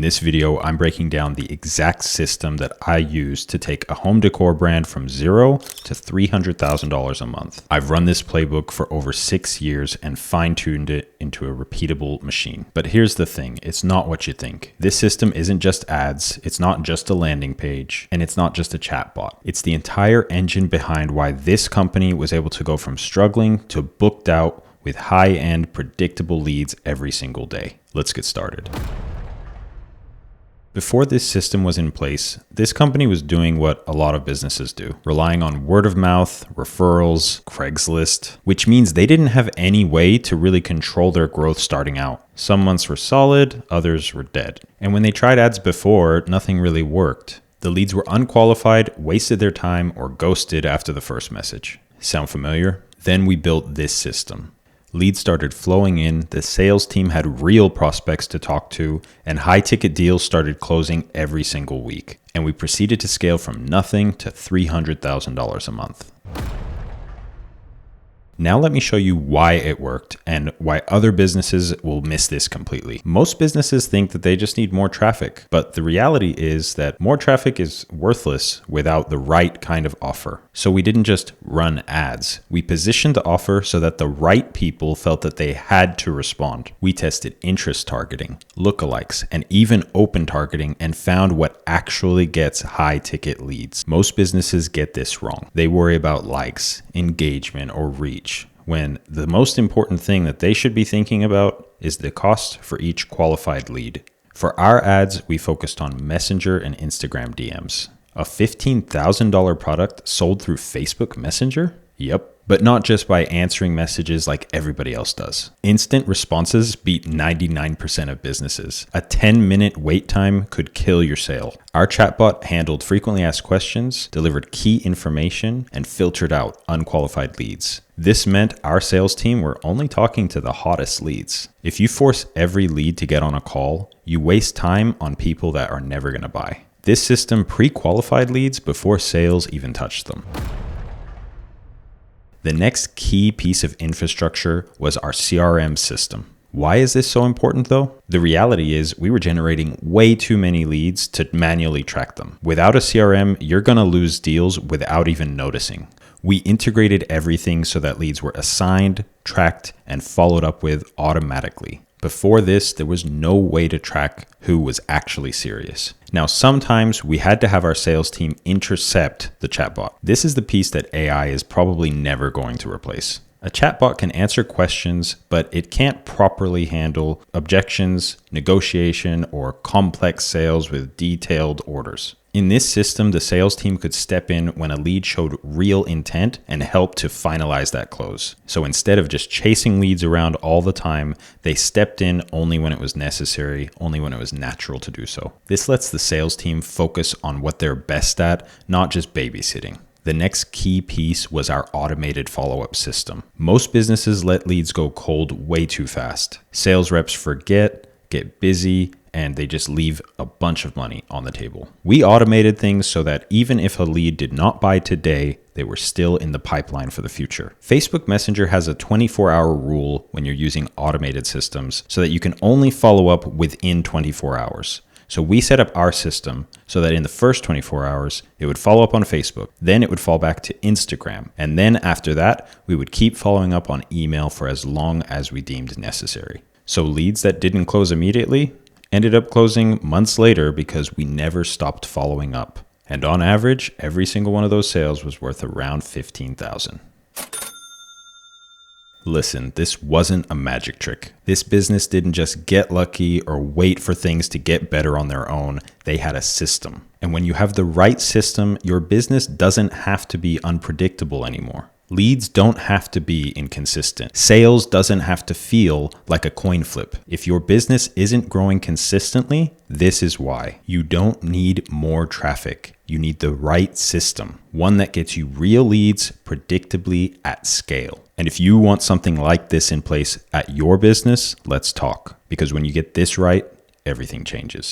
In this video, I'm breaking down the exact system that I use to take a home decor brand from zero to $300,000 a month. I've run this playbook for over 6 years and fine-tuned it into a repeatable machine. But here's the thing, it's not what you think. This system isn't just ads, it's not just a landing page, and it's not just a chatbot. It's the entire engine behind why this company was able to go from struggling to booked out with high-end predictable leads every single day. Let's get started. Before this system was in place, this company was doing what a lot of businesses do, relying on word of mouth, referrals, Craigslist, which means they didn't have any way to really control their growth starting out. Some months were solid, others were dead. And when they tried ads before, nothing really worked. The leads were unqualified, wasted their time, or ghosted after the first message. Sound familiar? Then we built this system. Leads started flowing in, the sales team had real prospects to talk to, and high-ticket deals started closing every single week. And we proceeded to scale from nothing to $300,000 a month. Now let me show you why it worked and why other businesses will miss this completely. Most businesses think that they just need more traffic, but the reality is that more traffic is worthless without the right kind of offer. So we didn't just run ads. We positioned the offer so that the right people felt that they had to respond. We tested interest targeting, lookalikes, and even open targeting and found what actually gets high ticket leads. Most businesses get this wrong. They worry about likes, engagement, or reach, when the most important thing that they should be thinking about is the cost for each qualified lead. For our ads, we focused on Messenger and Instagram DMs. A $15,000 product sold through Facebook Messenger? Yep. But not just by answering messages like everybody else does. Instant responses beat 99% of businesses. A 10-minute wait time could kill your sale. Our chatbot handled frequently asked questions, delivered key information, and filtered out unqualified leads. This meant our sales team were only talking to the hottest leads. If you force every lead to get on a call, you waste time on people that are never going to buy. This system pre-qualified leads before sales even touched them. The next key piece of infrastructure was our CRM system. Why is this so important though? The reality is we were generating way too many leads to manually track them. Without a CRM, you're going to lose deals without even noticing. We integrated everything so that leads were assigned, tracked, and followed up with automatically. Before this, there was no way to track who was actually serious. Now, sometimes we had to have our sales team intercept the chatbot. This is the piece that AI is probably never going to replace. A chatbot can answer questions, but it can't properly handle objections, negotiation, or complex sales with detailed orders. In this system, the sales team could step in when a lead showed real intent and help to finalize that close. So instead of just chasing leads around all the time, they stepped in only when it was necessary, only when it was natural to do so. This lets the sales team focus on what they're best at, not just babysitting. The next key piece was our automated follow-up system. Most businesses let leads go cold way too fast. Sales reps forget, get busy, and they just leave a bunch of money on the table. We automated things so that even if a lead did not buy today, they were still in the pipeline for the future. Facebook Messenger has a 24-hour rule when you're using automated systems so that you can only follow up within 24 hours. So we set up our system so that in the first 24 hours, it would follow up on Facebook, then it would fall back to Instagram, and then after that, we would keep following up on email for as long as we deemed necessary. So leads that didn't close immediately ended up closing months later because we never stopped following up. And on average, every single one of those sales was worth around $15,000. Listen, this wasn't a magic trick. This business didn't just get lucky or wait for things to get better on their own. They had a system. And when you have the right system, your business doesn't have to be unpredictable anymore. Leads don't have to be inconsistent. Sales doesn't have to feel like a coin flip. If your business isn't growing consistently, this is why. You don't need more traffic. You need the right system, one that gets you real leads predictably at scale. And if you want something like this in place at your business, let's talk. Because when you get this right, everything changes.